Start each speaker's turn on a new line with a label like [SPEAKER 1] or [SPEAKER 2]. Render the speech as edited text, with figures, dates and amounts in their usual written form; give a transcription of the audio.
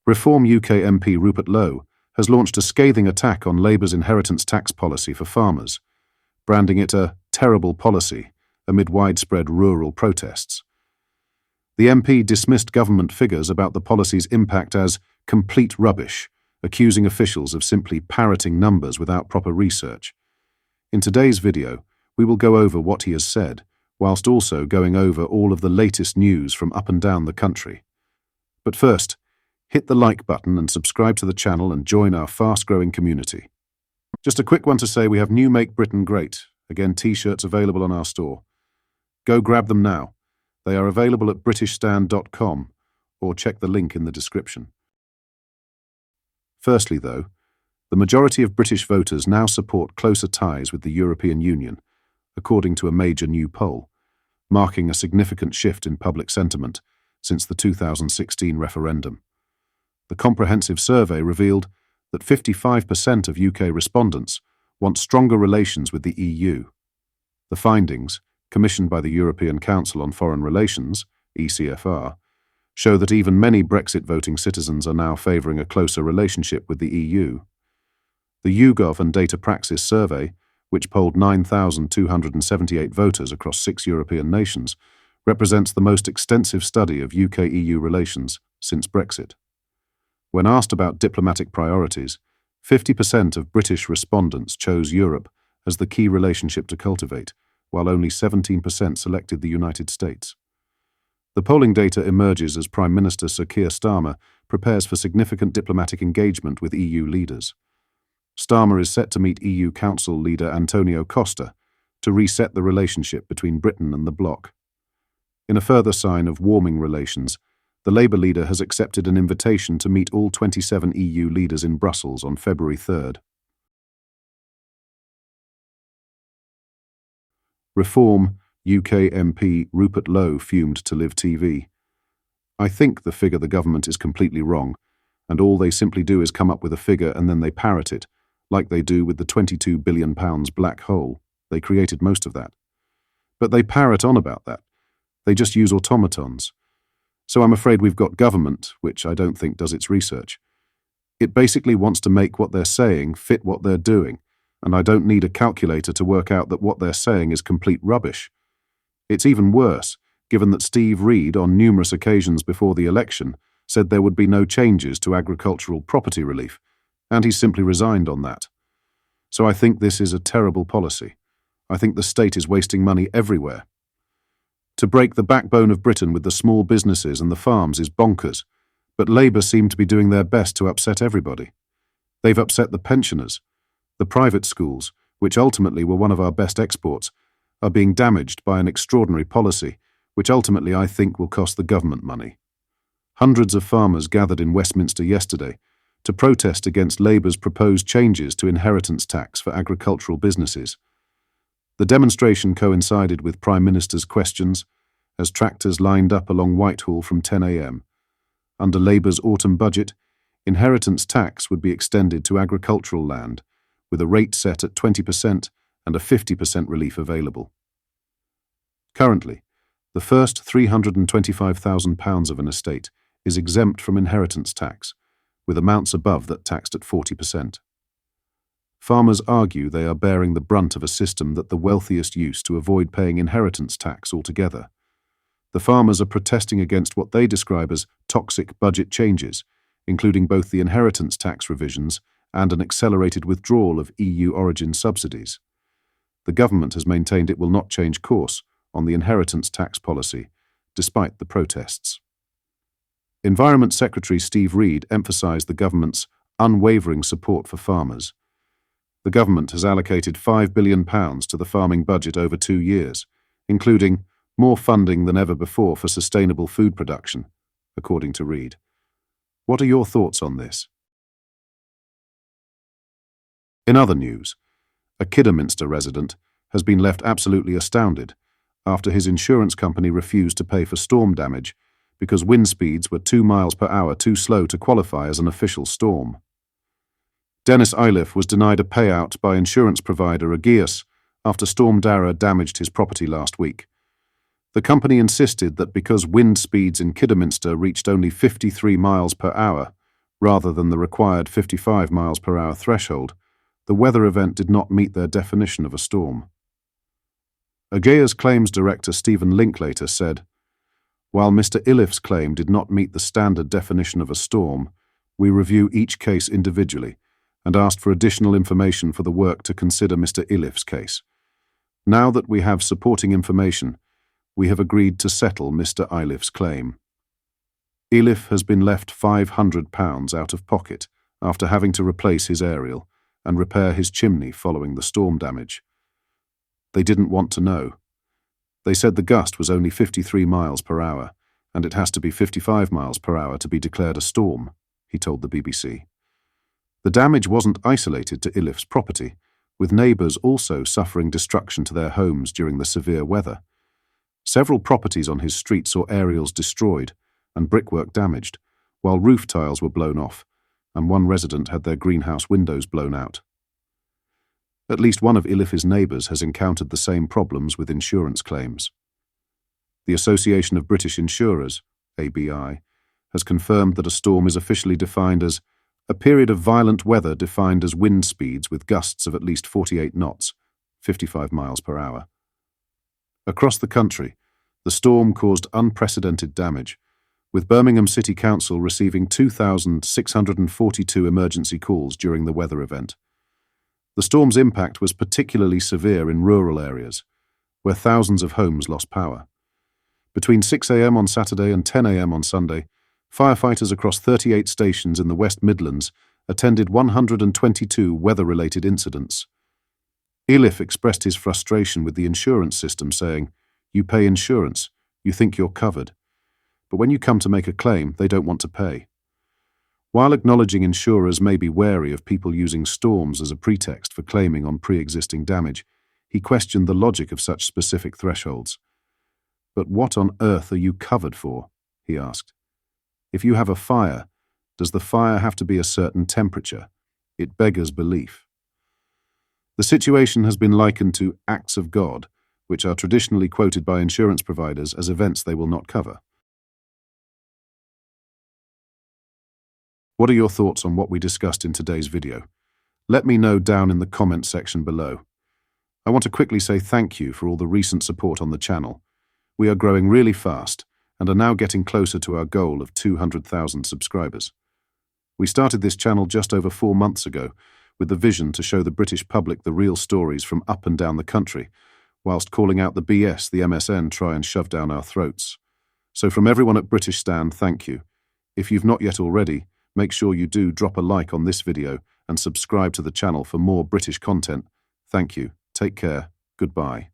[SPEAKER 1] Reform UK MP Rupert Lowe has launched a scathing attack on Labour's inheritance tax policy for farmers, branding it a terrible policy amid widespread rural protests. The MP dismissed government figures about the policy's impact as complete rubbish, accusing officials of simply parroting numbers without proper research. In today's video, we will go over what he has said, whilst also going over all of the latest news from up and down the country. But first, hit the like button and subscribe to the channel and join our fast-growing community. Just a quick one to say we have new Make Britain Great, again t-shirts available on our store. Go grab them now. They are available at britishstand.com or check the link in the description. Firstly, though, the majority of British voters now support closer ties with the European Union, according to a major new poll, marking a significant shift in public sentiment since the 2016 referendum. The comprehensive survey revealed that 55% of UK respondents want stronger relations with the EU. The findings, commissioned by the European Council on Foreign Relations, ECFR, show that even many Brexit-voting citizens are now favouring a closer relationship with the EU. The YouGov and Data Praxis survey, which polled 9,278 voters across 6 European nations, represents the most extensive study of UK-EU relations since Brexit. When asked about diplomatic priorities, 50% of British respondents chose Europe as the key relationship to cultivate, while only 17% selected the United States. The polling data emerges as Prime Minister Sir Keir Starmer prepares for significant diplomatic engagement with EU leaders. Starmer is set to meet EU Council leader Antonio Costa to reset the relationship between Britain and the bloc. In a further sign of warming relations, the Labour leader has accepted an invitation to meet all 27 EU leaders in Brussels on February 3rd. Reform UK MP Rupert Lowe fumed to Live TV. I think the figure the government is completely wrong, and all they simply do is come up with a figure and then they parrot it, like they do with the £22 billion black hole. They created most of that. But they parrot on about that. They just use automatons. So I'm afraid we've got government, which I don't think does its research. It basically wants to make what they're saying fit what they're doing, and I don't need a calculator to work out that what they're saying is complete rubbish. It's even worse, given that Steve Reid, on numerous occasions before the election, said there would be no changes to agricultural property relief, and he simply resigned on that. So I think this is a terrible policy. I think the state is wasting money everywhere. To break the backbone of Britain with the small businesses and the farms is bonkers, but Labour seem to be doing their best to upset everybody. They've upset the pensioners. The private schools, which ultimately were one of our best exports, are being damaged by an extraordinary policy, which ultimately I think will cost the government money. Hundreds of farmers gathered in Westminster yesterday to protest against Labour's proposed changes to inheritance tax for agricultural businesses. The demonstration coincided with Prime Minister's questions as tractors lined up along Whitehall from 10 a.m. Under Labour's autumn budget, inheritance tax would be extended to agricultural land, with a rate set at 20% and a 50% relief available. Currently, the first £325,000 of an estate is exempt from inheritance tax, with amounts above that taxed at 40%. Farmers argue they are bearing the brunt of a system that the wealthiest use to avoid paying inheritance tax altogether. The farmers are protesting against what they describe as toxic budget changes, including both the inheritance tax revisions and an accelerated withdrawal of EU origin subsidies. The government has maintained it will not change course on the inheritance tax policy, despite the protests. Environment Secretary Steve Reid emphasised the government's unwavering support for farmers. The government has allocated £5 billion to the farming budget over 2 years, including more funding than ever before for sustainable food production, according to Reid. What are your thoughts on this? In other news, a Kidderminster resident has been left absolutely astounded after his insurance company refused to pay for storm damage because wind speeds were 2 miles per hour too slow to qualify as an official storm. Dennis Iliff was denied a payout by insurance provider Ageas after Storm Dara damaged his property last week. The company insisted that because wind speeds in Kidderminster reached only 53 miles per hour, Rather than the required 55 miles per hour threshold, the weather event did not meet their definition of a storm. AGEA's claims director Stephen Linklater said, "While Mr. Iliff's claim did not meet the standard definition of a storm, we review each case individually and asked for additional information for the work to consider Mr. Iliff's case. Now that we have supporting information, we have agreed to settle Mr. Iliff's claim." Iliff has been left £500 out of pocket after having to replace his aerial and repair his chimney following the storm damage. They didn't want to know. They said the gust was only 53 miles per hour, and it has to be 55 miles per hour to be declared a storm, he told the BBC. The damage wasn't isolated to Iliff's property, with neighbours also suffering destruction to their homes during the severe weather. Several properties on his street saw aerials destroyed and brickwork damaged, while roof tiles were blown off, and one resident had their greenhouse windows blown out. At least one of Iliff's neighbours has encountered the same problems with insurance claims. The Association of British Insurers, ABI, has confirmed that a storm is officially defined as a period of violent weather defined as wind speeds with gusts of at least 48 knots, 55 miles per hour. Across the country, the storm caused unprecedented damage, with Birmingham City Council receiving 2,642 emergency calls during the weather event. The storm's impact was particularly severe in rural areas, where thousands of homes lost power. Between 6 a.m. on Saturday and 10 a.m. on Sunday, firefighters across 38 stations in the West Midlands attended 122 weather-related incidents. Iliff expressed his frustration with the insurance system, saying, "You pay insurance, you think you're covered. But when you come to make a claim, they don't want to pay." While acknowledging insurers may be wary of people using storms as a pretext for claiming on pre-existing damage, he questioned the logic of such specific thresholds. "But what on earth are you covered for?" he asked. "If you have a fire, does the fire have to be a certain temperature? It beggars belief." The situation has been likened to acts of God, which are traditionally quoted by insurance providers as events they will not cover. What are your thoughts on what we discussed in today's video? Let me know down in the comment section below. I want to quickly say thank you for all the recent support on the channel. We are growing really fast and are now getting closer to our goal of 200,000 subscribers. We started this channel just over 4 months ago with the vision to show the British public the real stories from up and down the country, whilst calling out the BS the MSN try and shove down our throats. So from everyone at British Stand, thank you. If you've not yet already, make sure you do drop a like on this video and subscribe to the channel for more British content. Thank you. Take care. Goodbye.